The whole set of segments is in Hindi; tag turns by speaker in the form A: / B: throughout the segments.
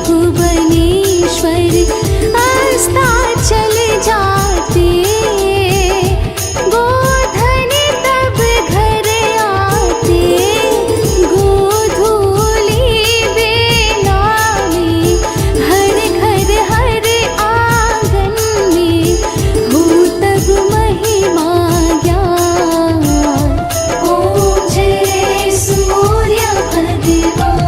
A: भुवनेश्वर अस्ताचल जाते, गोधन तब घर आते, गोधूली बेलावे, हर घर हर आंगन में हो तब महिमा ज्ञान। ओम जय सूर्य भगवान।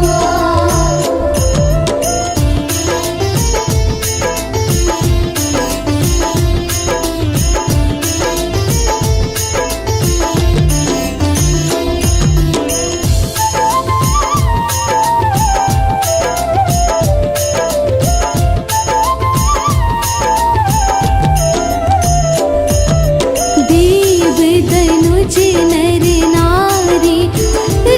A: देव दनुज नर नारी,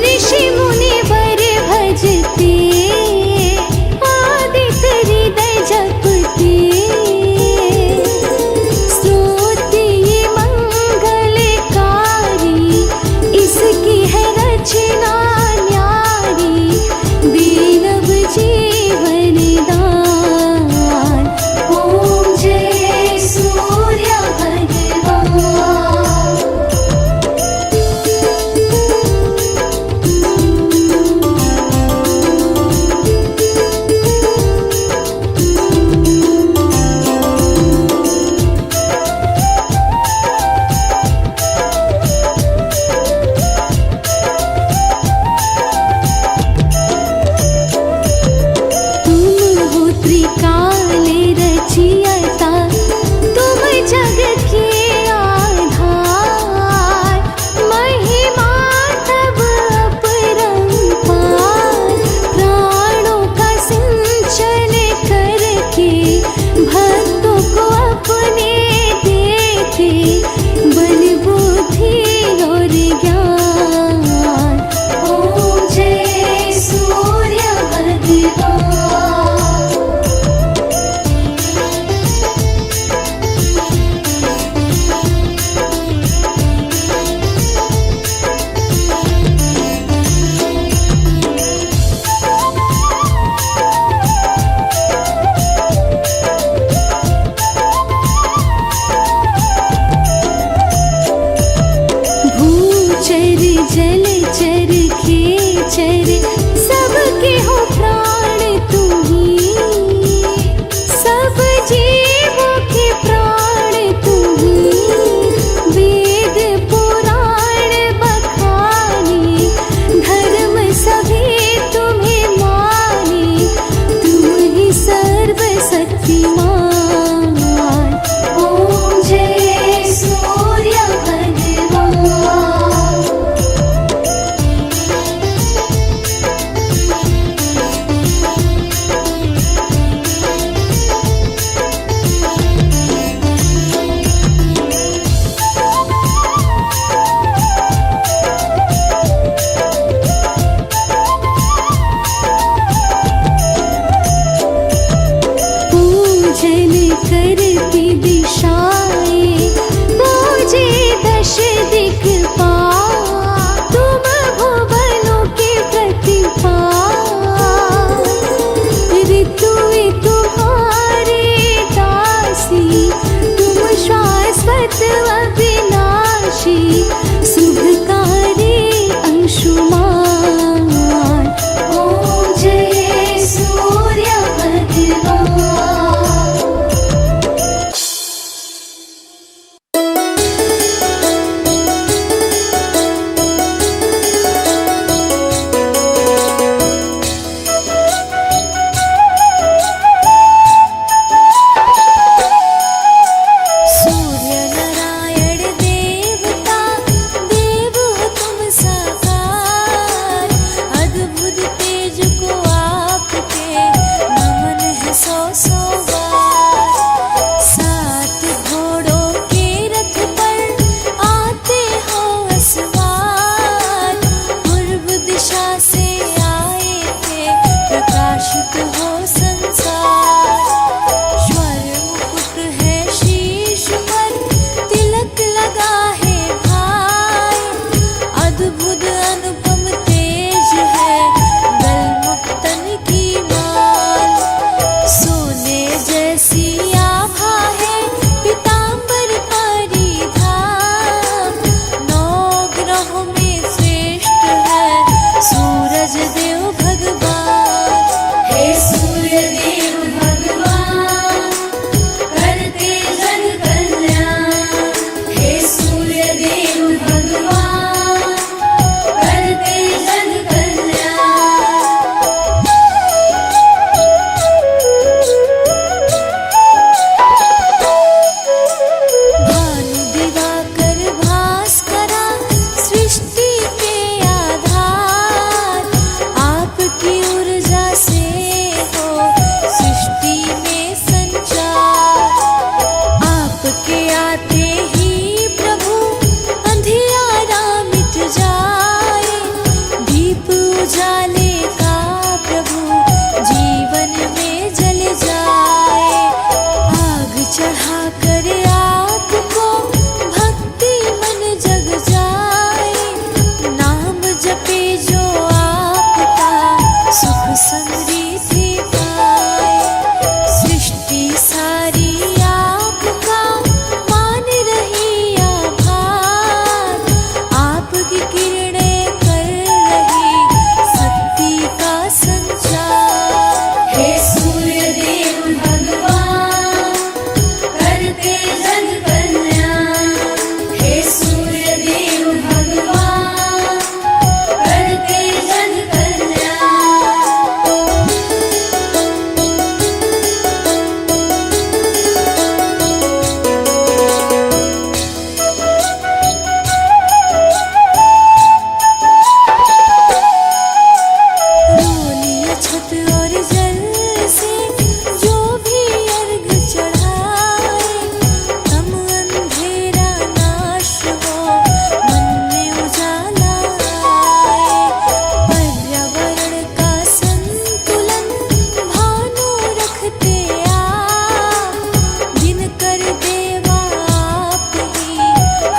A: ऋषि मुनि वर भजते, आदित्य हृदय जपते, स्तोत्र ये मंगलकारी, इसकी है रचना न्यारी, दीनव जीवन दान। ओम जय सूर्य भगवान। तुम हो त्रिकाल रचयिता, तुम जग के आधार, महिमा तब अपरंपार, प्राणों का सिंचन करके भक्तों को अपने देते, बल बुद्धि और ज्ञान। ओम जय सूर्य भगवान। भूचर जलचर खेचर, सबके हो प्राण तुम्ही, सब जीवों के प्राण तुम्ही, वेद पुराण बखाने, धर्म सभी तुम्हें माने, तुम ही सर्वशक्तिमान। ओम जय सूर्य भगवान। पूजन करती दिशाएं, पूजे दश दिक्पाल, तुम भुवनों के प्रतिपाल, ऋतु तुम्हारे दासी, तुम शाश्वत अविनाशी, शुभकारी अंशुमान। ओम जय सूर्य भगवान। जल से जो भी अर्घ चढ़ाए, तम अंधेरा नाश हो, मन में उजाला आए। पर्यावरण का संतुलन भानु रखते आप, दिनकर देवा आप ही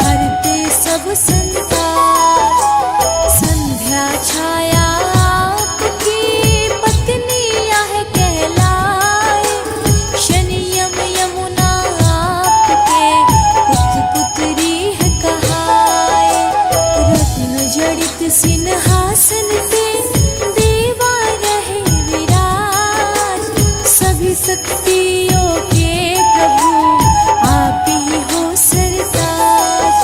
A: हरते सब संताप। संध्या छाया आपकी पत्नी यह कहलाए, शनि यम यमुना आपके पुत्र पुत्री है कहाए। रत्न जड़ित सिंहासन पे देवा रहे विराज, सभी शक्तियों के प्रभु आप ही हो सरताज।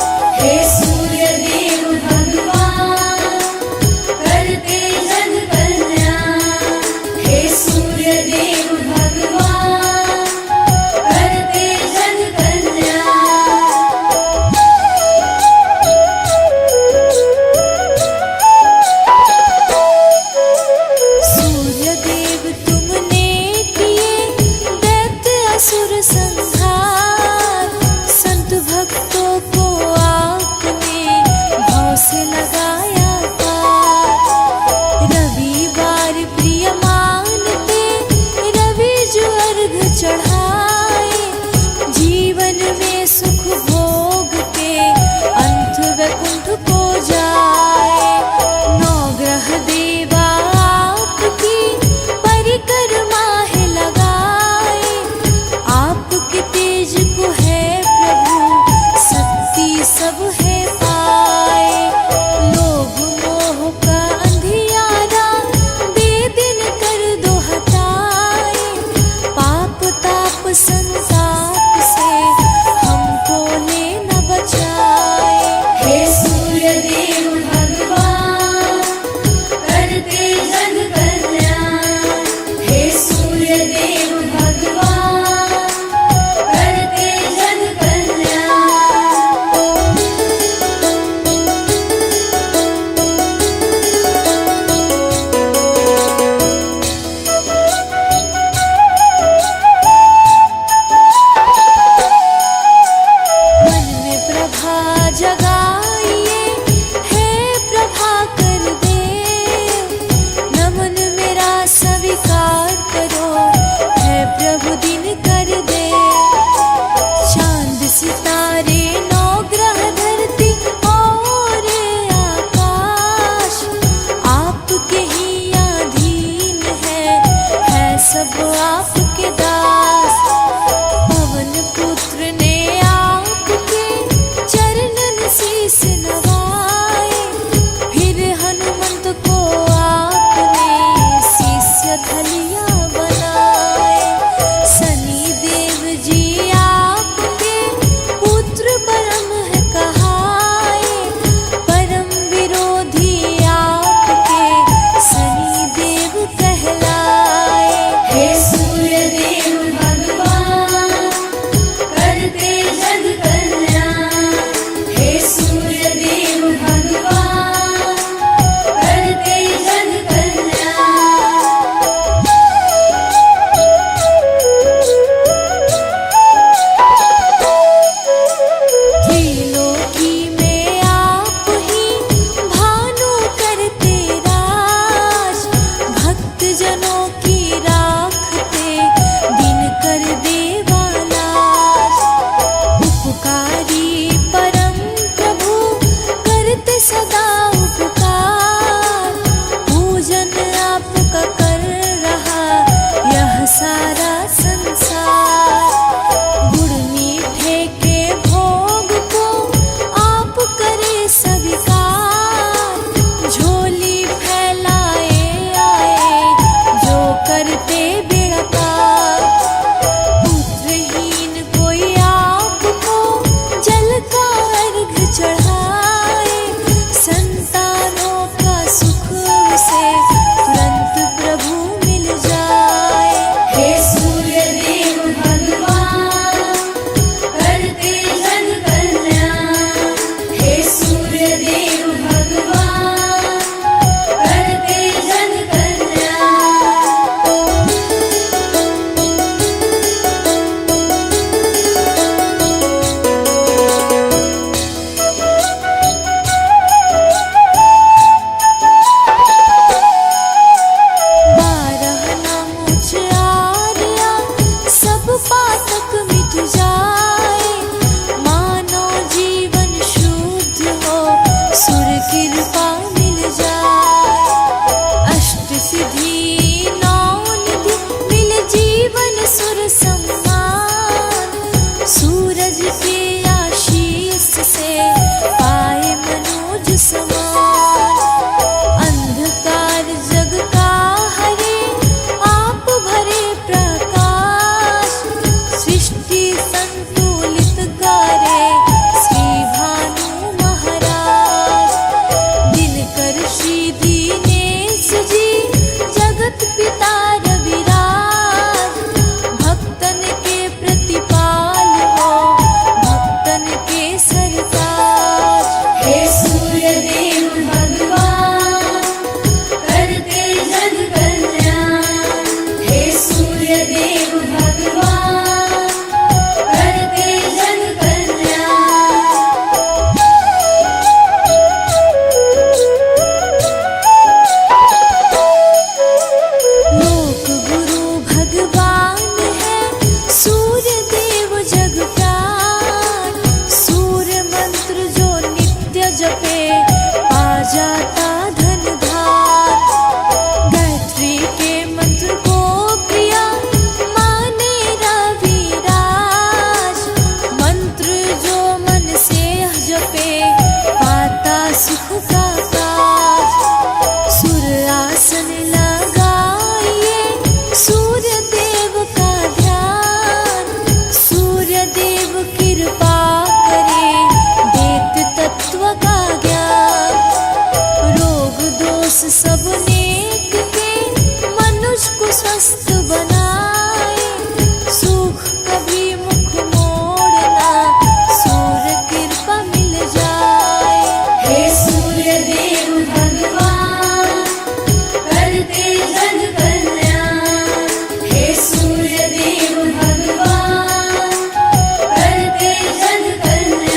A: हे सूर्य देव भगवान करते जन कल्याण, हे सूर्य देव भगवान करते जन कल्याण। सूर्य देव तुमने किए दैत्य असुर संहार, संत भक्तों को आपने भाव से लगाया पार। रविवार प्रिय मानते रवि जो अर्घ चढ़ाए, जीवन में सुख भोग के अंत वैकुंठ को जाए। नवग्रह देवा आपकी परिक्रमा है लगाए, आपके तेज को है प्रभु शक्ति सब है पाए। लोभ मोह का अंधियारा बेदिन कर दो हटाए, पाप ताप संताप से हमको ले न बचाए। हे सूर्य देव भगवान करते जन कल्याण, हे सूर्य देव भगवान करते जन कल्याण। मन में प्रभा जगाइए, हे प्रभा कर देव, नमन मेरा स्वीकार करो, है प्रभु दिन कर दे। चांद सितारे नौ ग्रह धरती और आकाश, आपके ही अधीन है सब आपके दास। पवन पुत्र ने आपके चरणन शीस नवाए, फिर हनुमंत को आपने शिष्य धलिया बनाए। शनि देव जी आपके पुत्र परम है कहाए, परम विरोधी आपके शनि देव कहलाए। हे सूर्य देव भगवान करते जन कल्याण, हे सूर्य देव भगवान करते जन कल्याण। त्रिलोकी में आप ही भानु करते राज, भक्त जनों की राखते दिनकर देवा लाज। उपकारी परम प्रभु करते सदा उपकार, पूजन आपका कर रहा यह सारा संसार। गुड़ मीठे के भोग को आप करे स्वीकार, झोली फैलाए आए जो करते बेड़ा पार। पुत्रहीन कोई आपको जल का अर्घ चढ़ाए, संतानों का सुख उसे तुरंत प्रभु मिल जाए। हे सूर्य बनाए, सुख कभी मुख मोड़ना, सूर्य कृपा मिल जाए।
B: हे सूर्य देव भगवान करते जग कल्याण, हे सूर्य देव भगवान करते जग कल्याण।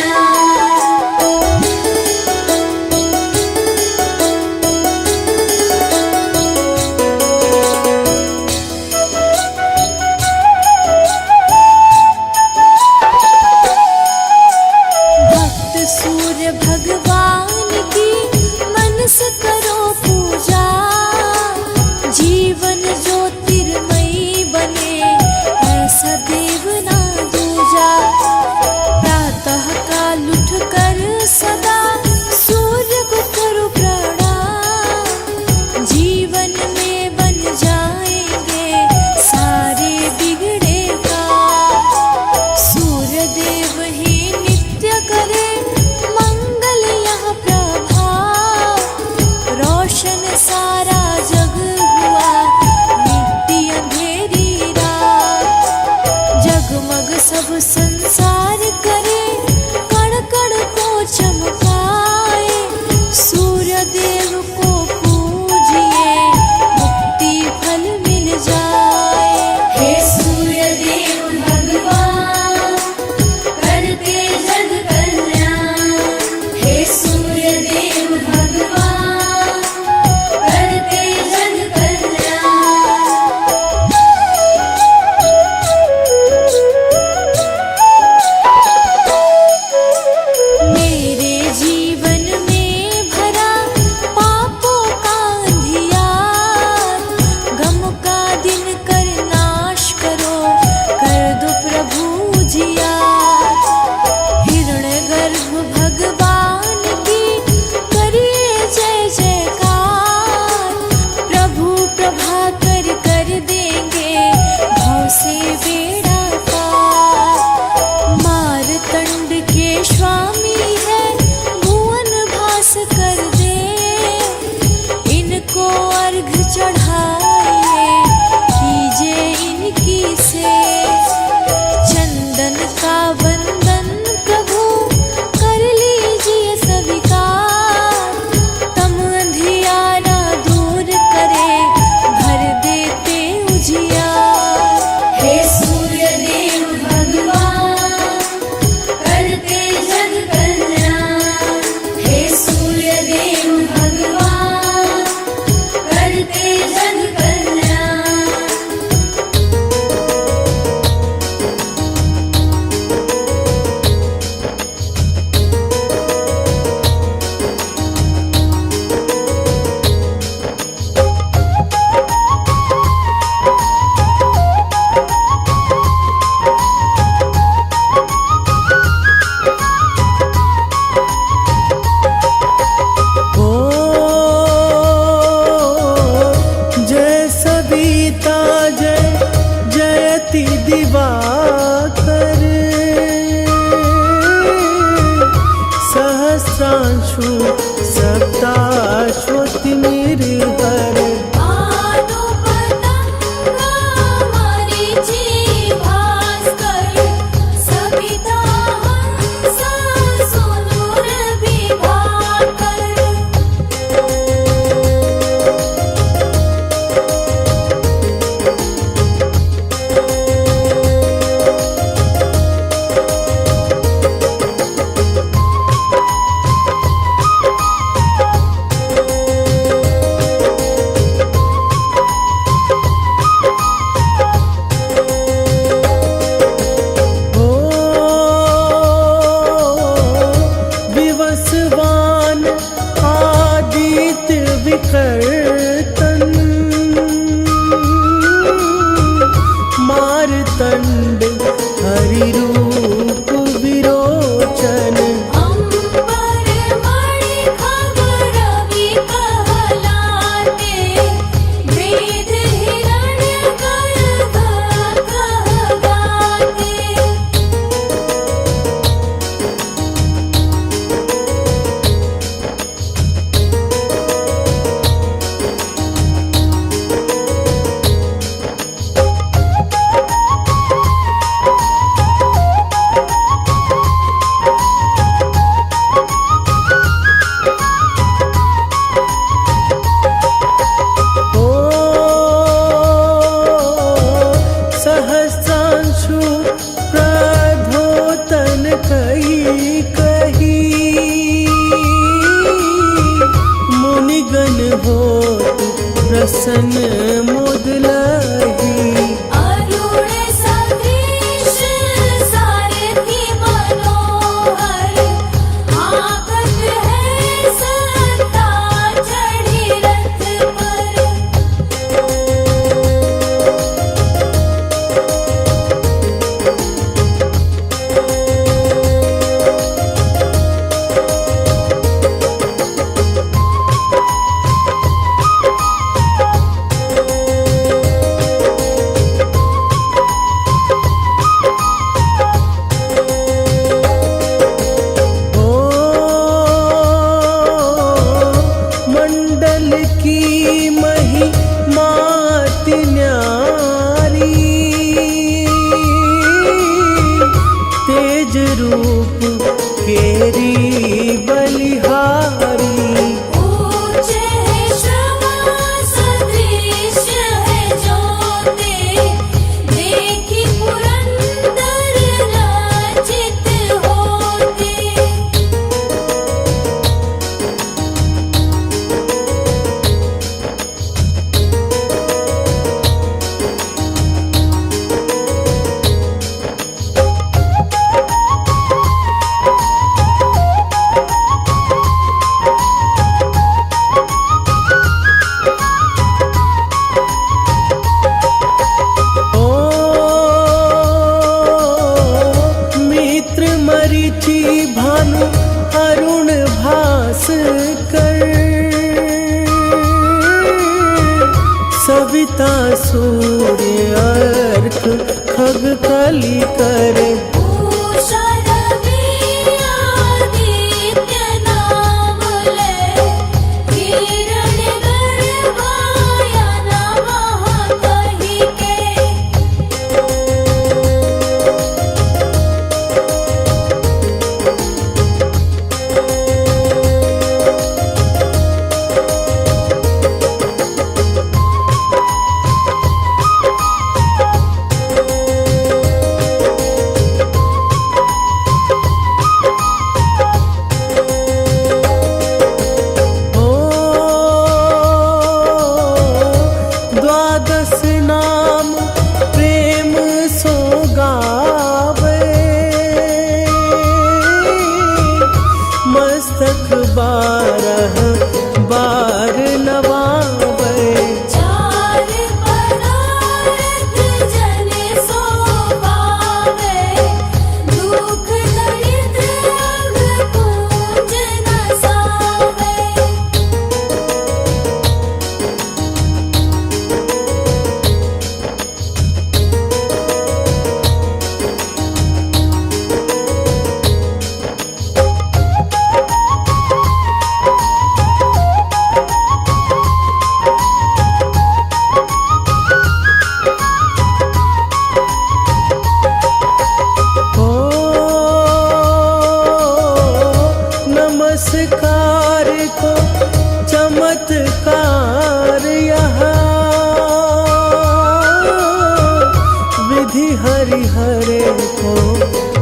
C: हरे को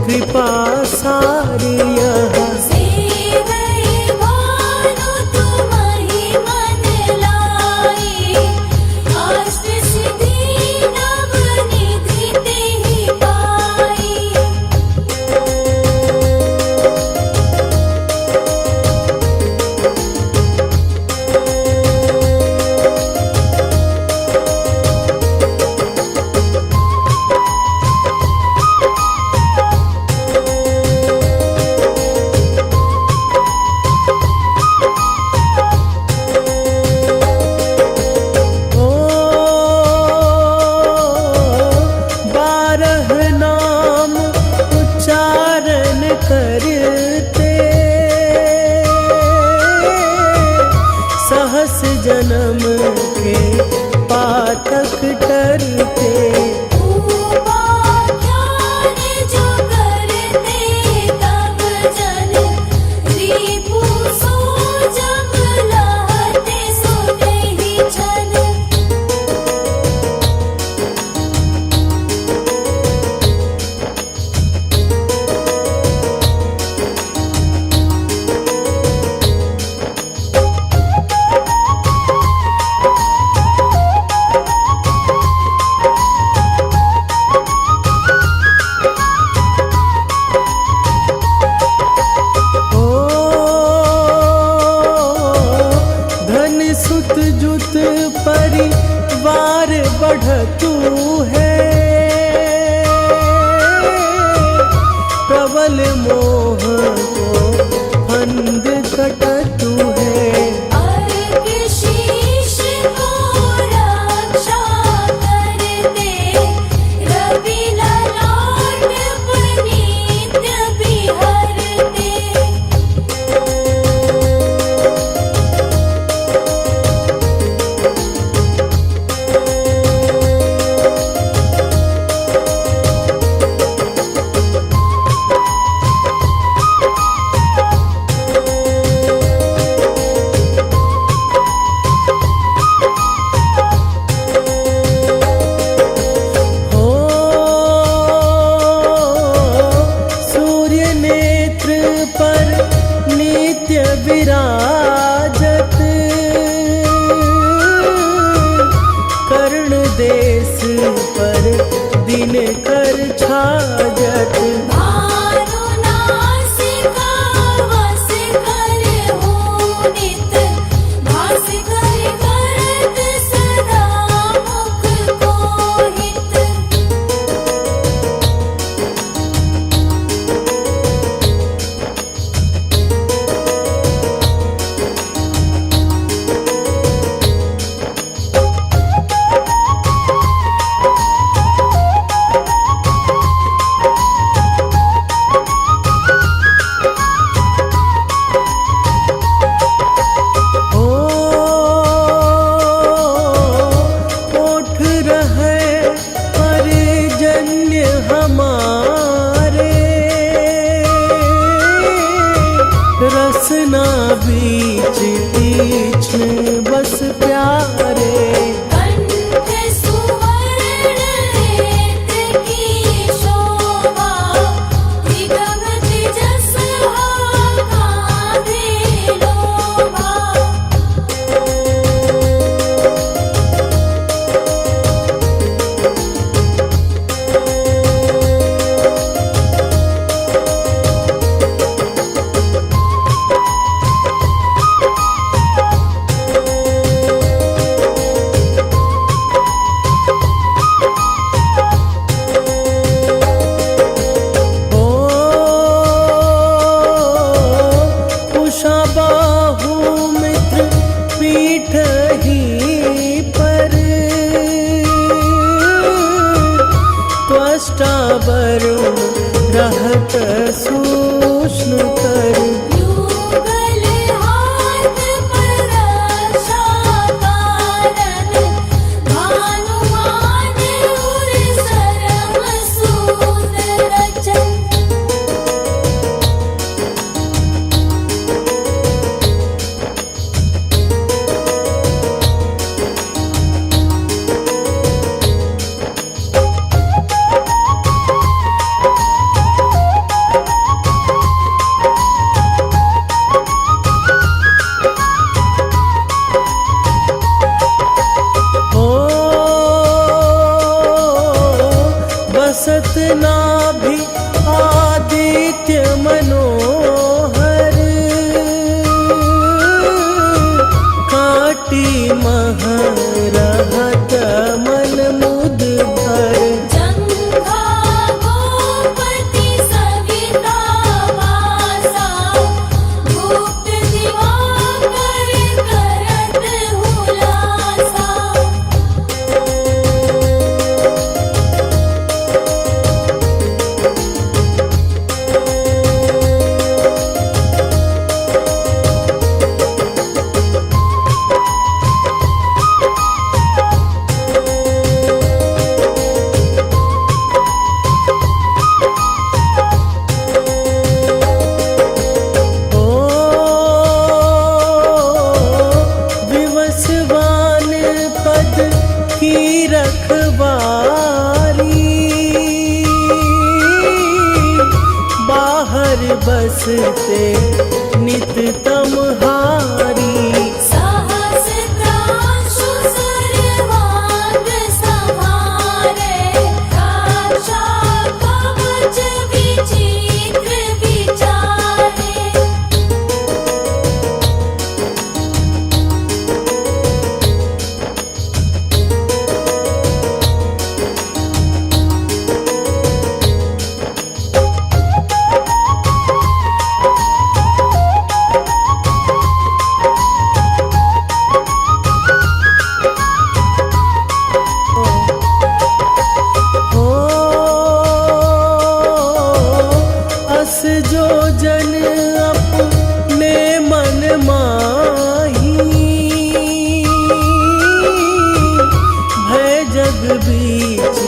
C: कृपा सारी यहाँ।
A: सेवै भानु तुम्हि मन लाई, अष्ट सिद्धि नव निधि तेहि पाई।
C: ओ 12 नाम उच्चारण करते, सहस जन्म के पातक टरते।
A: उपाख्यान जो करते तब जन, रिपु सो जब लहते सो तेहि छन।
C: ओ धन सुत जुत परिवार बढ़तु है, प्रबल मोह को फंद कटतु है।
A: अर्घ शीश को रक्षा करते, रवि ललाट पर नित्य बिहरते।
C: हो सूर्य नेत्र पर नित्य विराजत, कर्ण देश पर दिन कर छाजत।
A: भानु नासिका वस कर हो नित, भास कर करत सदा मुख को हित।
C: ओ ओठ रहे परिजन्य हमारे, रसना बीच तीक्ष्ण बस प्यारे।
A: कंठ सुवर्ण रेत की शोभा, निगम तेजस कांधे लोभा।
C: ओ उषा बाहु मित्र पीठ ही पर, त्वष्टा वरुण रहत सूक्ष्म कर।
A: युगल हाथ पर रक्षा कारण, भानुमान उर सरम सूत रचन।
C: सतनाभि आदित्य मनोहर काटी महरहत मन मुद भर
A: जंघा गोपति सविता वासा गुप्त दिवाकर करत हुलासा
C: ओ विवस्वान पद की रखवारी बाहर बसते नित तमहारी
A: सहस्त्रांशु सर्वांग समारे रक्षा कवच विचित्र विचारे
C: ओ अस जो जन अपने मन माही भय जग बीच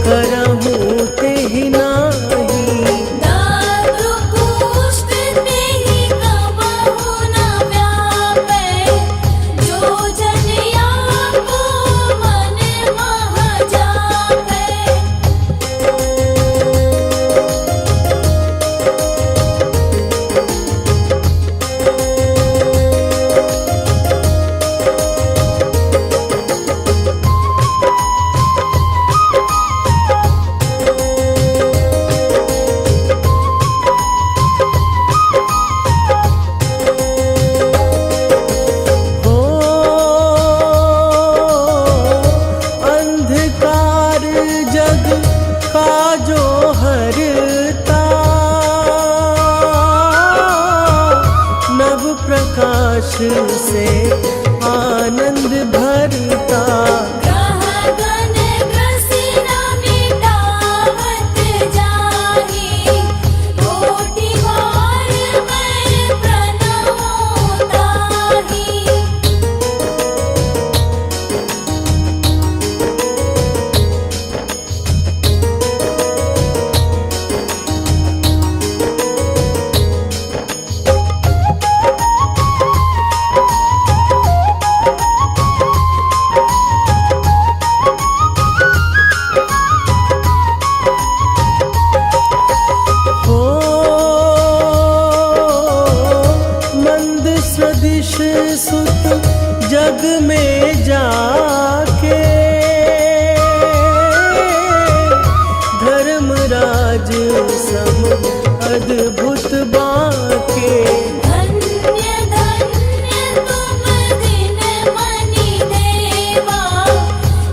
C: करहूँ तेहि नाही
A: दारु पुष्ट तेहि कबहु न व्यापै जो जन आपो मन मह जापै
C: हो अंधकार जग का जो हरता नव प्रकाश से आनंद भरता
A: ग्रह गण ग्रसिना मिटावत जाहि कोटि बार मैं प्रणमो ताहि
C: हो मंद सदिश सुत जग में जाके धर्मराज सम अद्भुत बाके
A: धन्य धन्य तुम दिन मनि देवा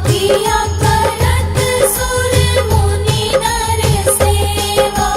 A: किया करत सुर मुनि नर सेवा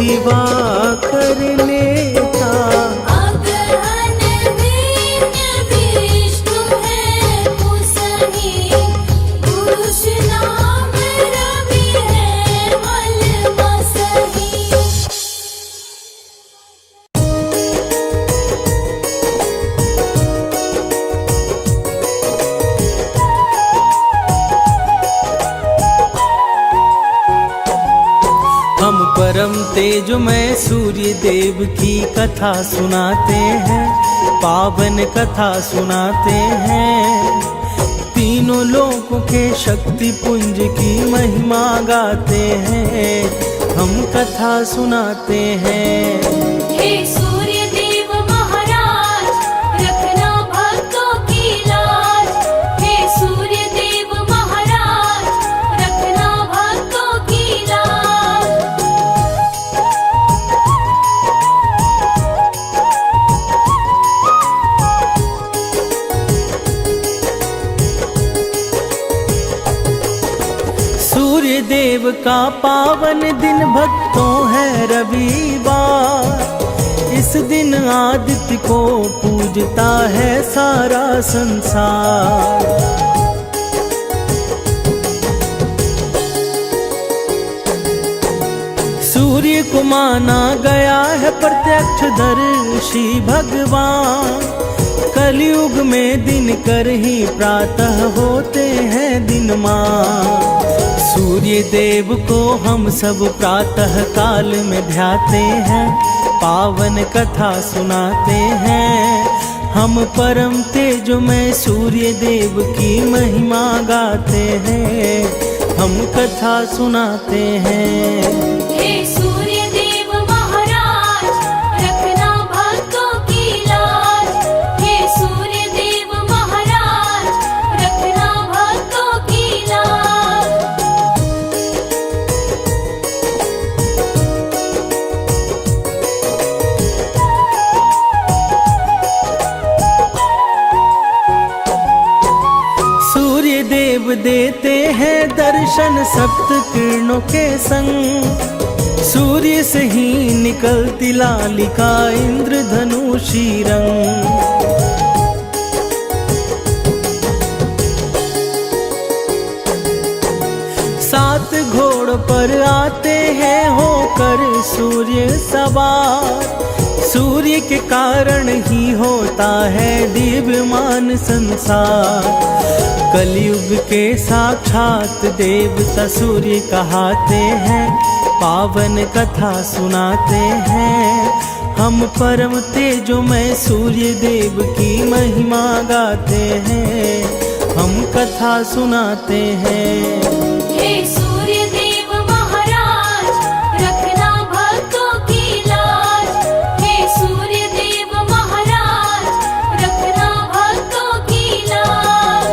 C: दिवाकर नेता।
A: अगहन दैन्य विष्णु है कुसही, पुरुष नाम रवि है मल मसही।
C: हम परम तेजमय सूर्य देव की कथा सुनाते हैं, पावन कथा सुनाते हैं। तीनों लोकों के शक्ति पुंज की महिमा गाते हैं, हम कथा सुनाते हैं।
A: हे सूर्य देव महाराज, रखना भक्तों की लाज। हे सूर्य देव महाराज, रखना भक्तों की लाज।
C: सूर्य देव का पावन दिन भक्तों है रविवार। इस दिन आदित्य को पूजता है सारा संसार। सूर्य को माना गया है प्रत्यक्षदर्शी भगवान। कलयुग में दिन कर ही प्रातः होते हैं दिनमान। सूर्य देव को हम सब प्रातः काल में ध्याते हैं, पावन कथा सुनाते हैं। हम परम तेजमय सूर्य देव की महिमा गाते हैं, हम कथा सुनाते हैं।
A: हे सूर्य देव महाराज, रखना भक्तों की लाज। हे सूर्य देव महाराज, रखना भक्तों की लाज।
C: सूर्य देव देते हैं दर्शन सप्त किरणों के संग। सूर्य से ही निकलती लालिका इंद्रधनुषी रंग। सात घोड़ पर आते हैं होकर सूर्य सवार। सूर्य के कारण ही होता है दिव्यमान संसार। कलयुग के साक्षात देवता सूर्य कहाते हैं, पावन कथा सुनाते हैं। हम परम तेजोमय सूर्य देव की महिमा गाते हैं, हम कथा सुनाते हैं।
A: हे सूर्य देव महाराज, रखना भक्तों की लाज। हे सूर्य देव महाराज, रखना भक्तों की लाज।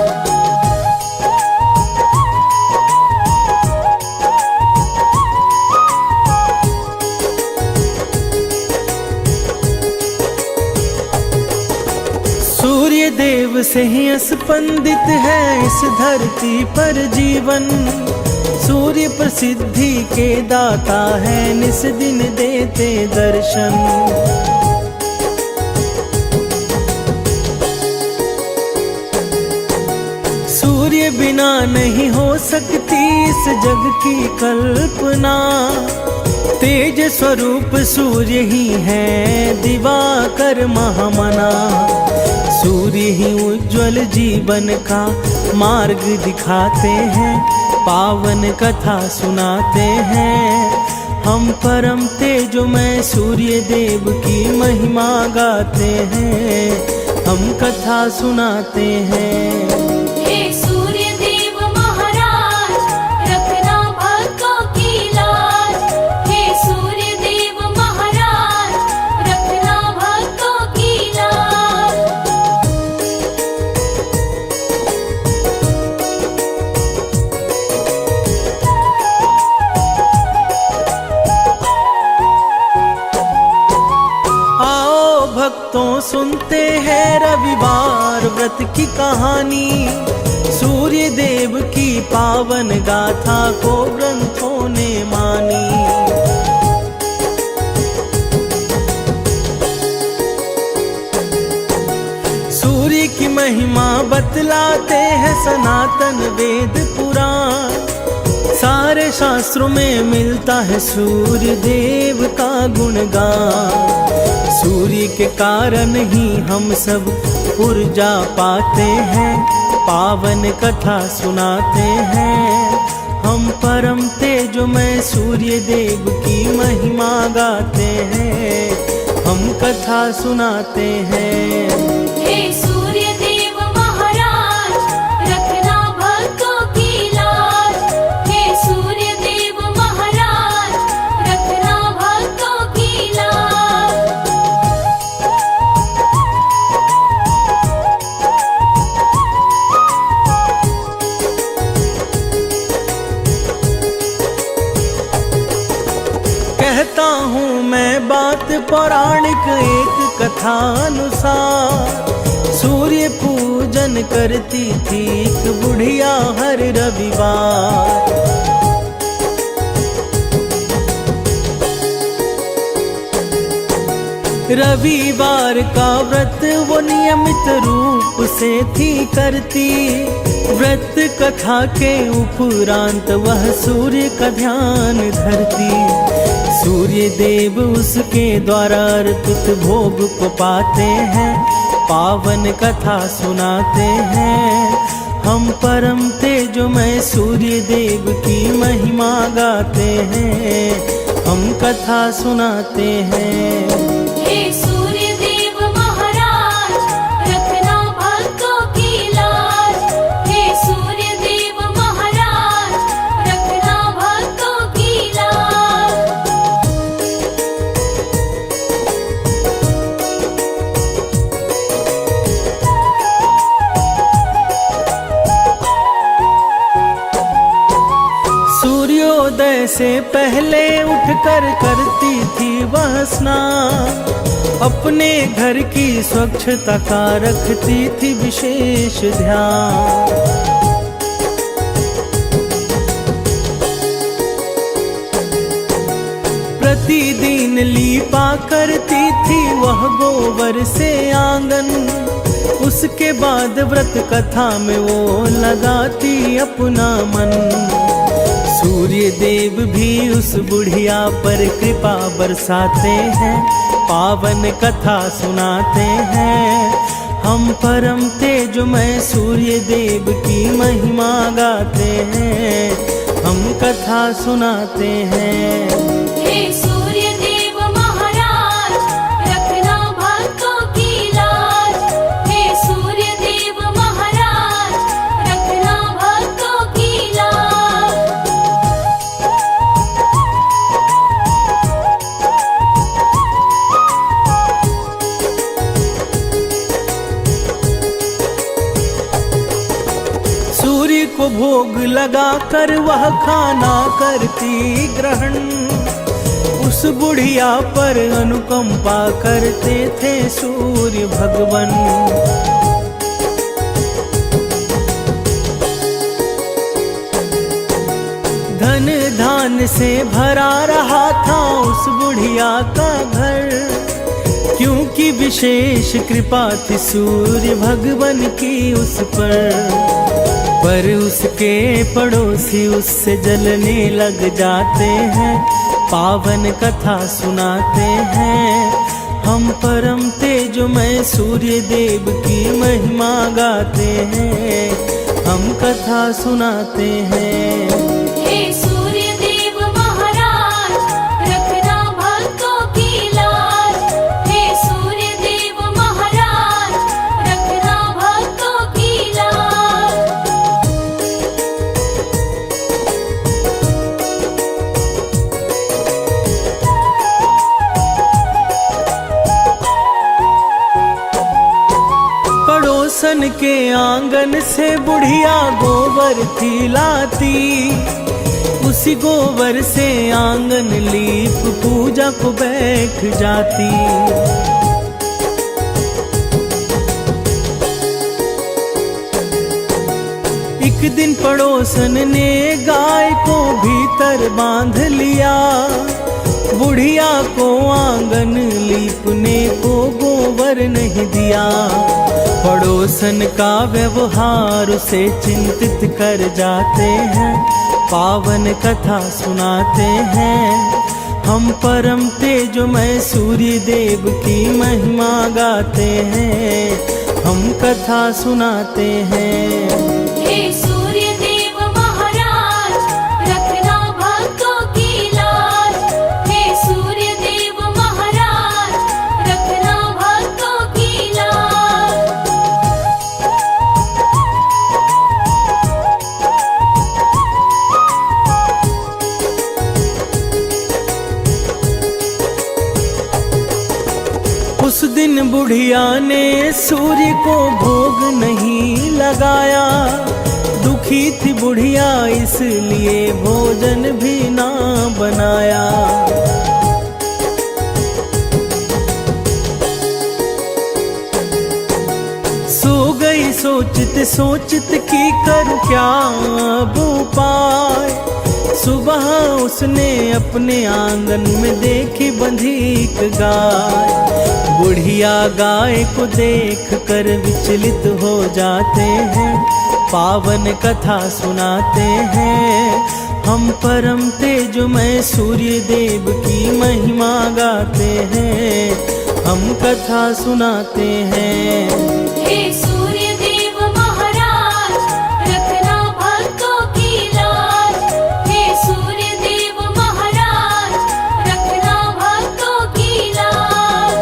C: सूर्य देव से ही स्पंदित है इस धरती पर जीवन। सूर्य प्रसिद्धि के दाता है, निस दिन देते दर्शन। सूर्य बिना नहीं हो सकती इस जग की कल्पना। तेज स्वरूप सूर्य ही है दिवाकर महामना। सूर्य ही उज्ज्वल जीवन का मार्ग दिखाते हैं, पावन कथा सुनाते हैं। हम परम तेजोमय सूर्य देव की महिमा गाते हैं, हम कथा सुनाते हैं।
A: हे सूर्य देव महाराज, रखना भक्तों की लाज। हे सूर्य देव महाराज, रखना भक्तों की लाज।
C: आओ भक्तों सुनते हैं रविवार व्रत की कहानी। सूर्य देव की पावन गाथा को ग्रंथों ने मानी। बतलाते हैं सनातन वेद पुराण। सारे शास्त्रों में मिलता है सूर्य देव का गुणगान। सूर्य के कारण ही हम सब ऊर्जा पाते हैं, पावन कथा सुनाते हैं। हम परम तेजोमय सूर्य देव की महिमा गाते हैं, हम कथा सुनाते हैं।
A: हे सूर्य देव महाराज, रखना भक्तों की लाज। हे सूर्य देव महाराज, रखना भक्तों की लाज।
C: कहता हूँ मैं बात पौराणिक एक कथा अनुसार। सूर्य पूजन करती थी एक बुढ़िया हर रविवार। रविवार का व्रत वो नियमित रूप से थी करती। व्रत कथा के उपरांत वह सूर्य का ध्यान धरती। सूर्य देव उसके द्वारा अर्पित भोग को पाते हैं, पावन कथा सुनाते हैं। हम परम तेजोमय सूर्य देव की महिमा गाते हैं, हम कथा सुनाते हैं।
A: हे सूर्य देव महाराज, रखना भक्तों की लाज। हे सूर्य देव महाराज, रखना भक्तों की लाज।
C: सूर्योदय से पहले उठकर करती थी वह स्नान। अपने घर की स्वच्छता का रखती थी विशेष ध्यान। प्रतिदिन लीपा करती थी वह गोबर से आंगन। उसके बाद व्रत कथा में वो लगाती अपना मन। सूर्य देव भी उस बुढ़िया पर कृपा बरसाते हैं, पावन कथा सुनाते हैं। हम परम तेजोमय सूर्य देव की महिमा गाते हैं, हम कथा सुनाते हैं।
A: हे सूर्य देव महाराज, रखना भक्तों की लाज। हे सूर्य देव महाराज, रखना भक्तों की लाज।
C: सूर्य को भोग लगाकर वह खाना करती ग्रहण। उस बुढ़िया पर अनुकंपा करते थे सूर्य भगवान। धन धान से भरा रहा था उस बुढ़िया का घर, क्योंकि विशेष कृपा थी सूर्य भगवान की उस पर उसके पड़ोसी उससे जलने लग जाते हैं, पावन कथा सुनाते हैं। हम परम तेजोमय सूर्य देव की महिमा गाते हैं, हम कथा सुनाते हैं।
A: हे सूर्य देव महाराज, रखना भक्तों की लाज। हे सूर्य देव महाराज, रखना भक्तों की लाज।
C: पड़ोसन के आंगन से बुढ़िया गोबर थी लाती। उसी गोबर से आंगन लीप पूजा को बैठ जाती। एक दिन पड़ोसन ने गाय को भीतर बांध लिया। बुढ़िया को आंगन लीपने को गोबर नहीं दिया। पड़ोसन का व्यवहार उसे चिंतित कर जाते हैं, पावन कथा सुनाते हैं। हम परम तेजोमय सूर्य देव की महिमा गाते हैं, हम कथा सुनाते हैं।
A: हे सूर्य देव महाराज, रखना भक्तों की लाज। हे सूर्य देव महाराज, रखना भक्तों की लाज।
C: उस दिन बुढ़िया ने सूर्य को भोग नहीं लगाया, दुखी थी बुढ़िया इसलिए भोजन भी ना बनाया। सो गई सोचते सोचते कि करूं क्या अब उपाय। सुबह उसने अपने आंगन में देखी बंधी एक गाय। बुढ़िया गाय को देख कर विचलित हो जाते हैं, पावन कथा सुनाते हैं। हम परम तेजोमय सूर्य देव की महिमा गाते हैं, हम कथा सुनाते हैं।
A: हे सूर्य देव महाराज, रखना भक्तों की लाज। हे सूर्य देव महाराज, रखना भक्तों की लाज।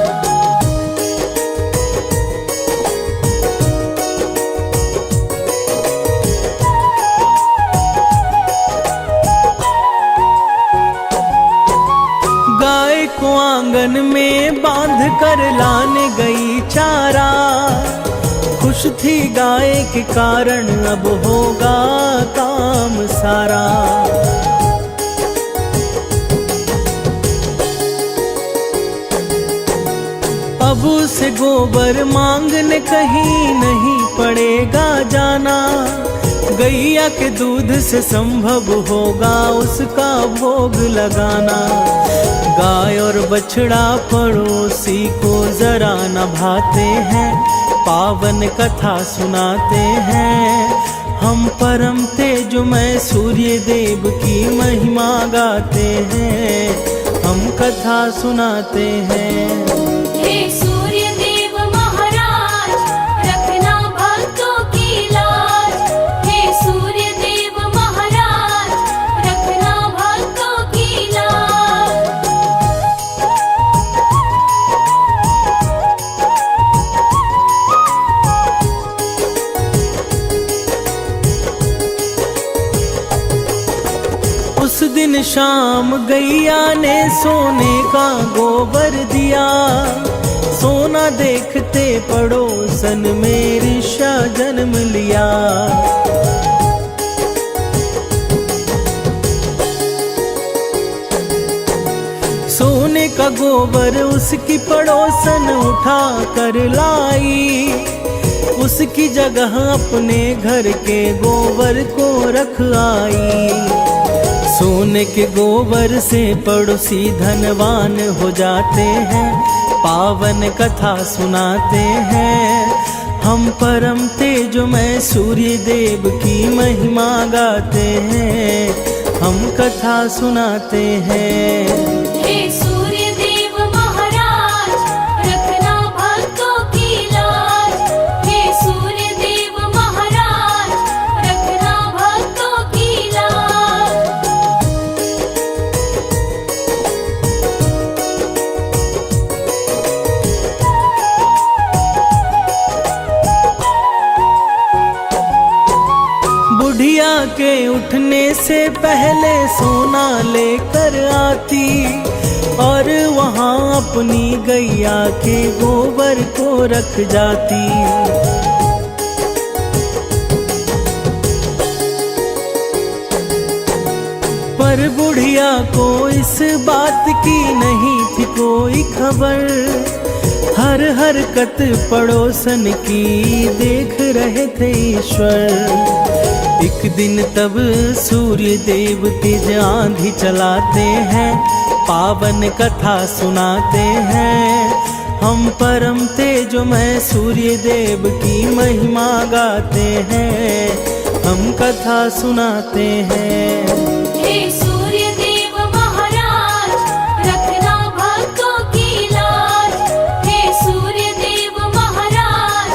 C: गाय को आंगन में बांध कर लाने गई चारा। खुश थी गाय के कारण अब होगा काम सारा। अब उसे गोबर मांगने कहीं नहीं पड़ेगा जाना। गैया के दूध से संभव होगा उसका भोग लगाना। गाय और बछड़ा पड़ोसी को जरा न भाते हैं, पावन कथा सुनाते हैं। हम परम तेजोमय सूर्य देव की महिमा गाते हैं, हम कथा सुनाते हैं।
A: हे सूर्य देव महाराज, रखना भक्तों की लाज। हे सूर्य देव महाराज, रखना भक्तों की लाज।
C: उस दिन शाम गैया ने सोने का गोबर दिया। सोना देखते पड़ोसन में ऋषा जन्म लिया। सोने का गोबर उसकी पड़ोसन उठा कर लाई। उसकी जगह अपने घर के गोबर को रख आई। सोने के गोबर से पड़ोसी धनवान हो जाते हैं, पावन कथा सुनाते हैं। हम परम तेजोमय सूर्य देव की महिमा गाते हैं, हम कथा सुनाते हैं।
A: हे सूर्य देव महाराज, रखना भक्तों की लाज। हे सूर्य देव महाराज, रखना भक्तों की लाज।
C: बुढ़िया के उठने से पहले सोना लेकर आती और वहाँ अपनी गैया के गोबर को रख जाती। पर बुढ़िया को इस बात की नहीं थी कोई खबर। हर हरकत पड़ोसन की देख रहे थे ईश्वर। एक दिन तब सूर्य देव तेज आंधी चलाते हैं, पावन कथा सुनाते हैं। हम परम तेजोमय सूर्य देव की महिमा गाते हैं, हम कथा सुनाते हैं।
A: हे सूर्य देव महाराज, रखना भक्तों की लाज। हे सूर्य देव महाराज,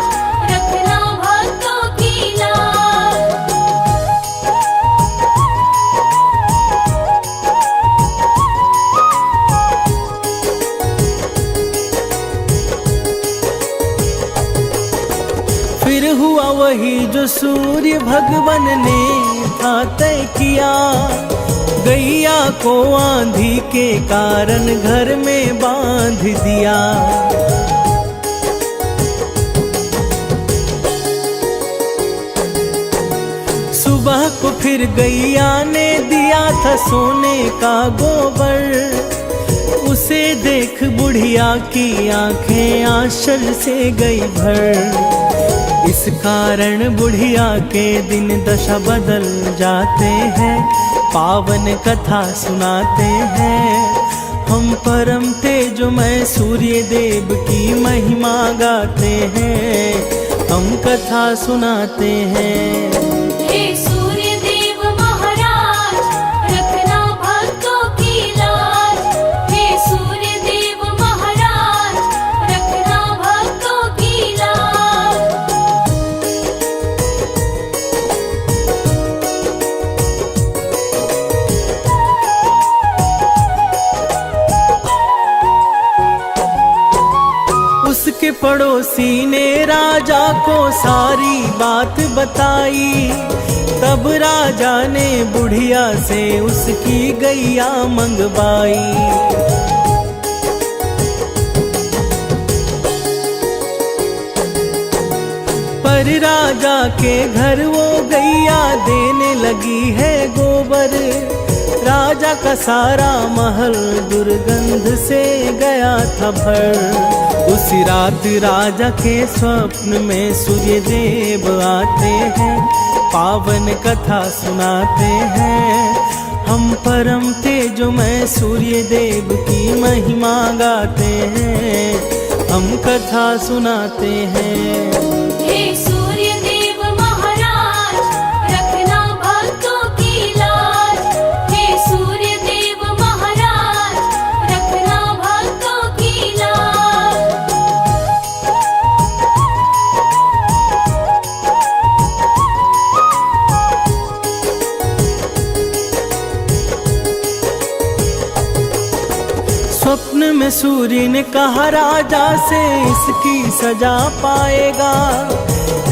A: रखना भक्तों की लाज।
C: फिर हुआ वही जो सूर्य भगवान ने था तय किया, गैया को आंधी के कारण घर में बांध दिया। सुबह को फिर गैया ने दिया था सोने का गोबर, उसे देख बुढ़िया की आंखें आंचल से गई भर। इस कारण बुढ़िया के दिन दशा बदल जाते हैं, पावन कथा सुनाते हैं। हम परम तेजोमय सूर्य देव की महिमा गाते हैं, हम कथा सुनाते हैं।
A: हे सूर्य देव महाराज, रखना भक्तों की लाज। हे सूर्य देव महाराज, रखना भक्तों की लाज।
C: उसके पड़ोसी ने राजा को सारी बात बताई, तब राजा ने बुढ़िया से उसकी गैया मंगवाई। पर राजा के घर वो गैया देने लगी है गोबर, राजा का सारा महल दुर्गंध से गया था भर। उसी रात राजा के स्वप्न में सूर्य देव आते हैं, पावन कथा सुनाते हैं। हम परम तेजोमय सूर्य देव की महिमा गाते हैं, हम कथा सुनाते हैं।
A: हे सूर्य देव महाराज, रखना भक्तों की लाज। हे सूर्य देव महाराज, रखना भक्तों की लाज।
C: स्वप्न में सूर्य ने कहा राजा से, इसकी सजा पाएगा।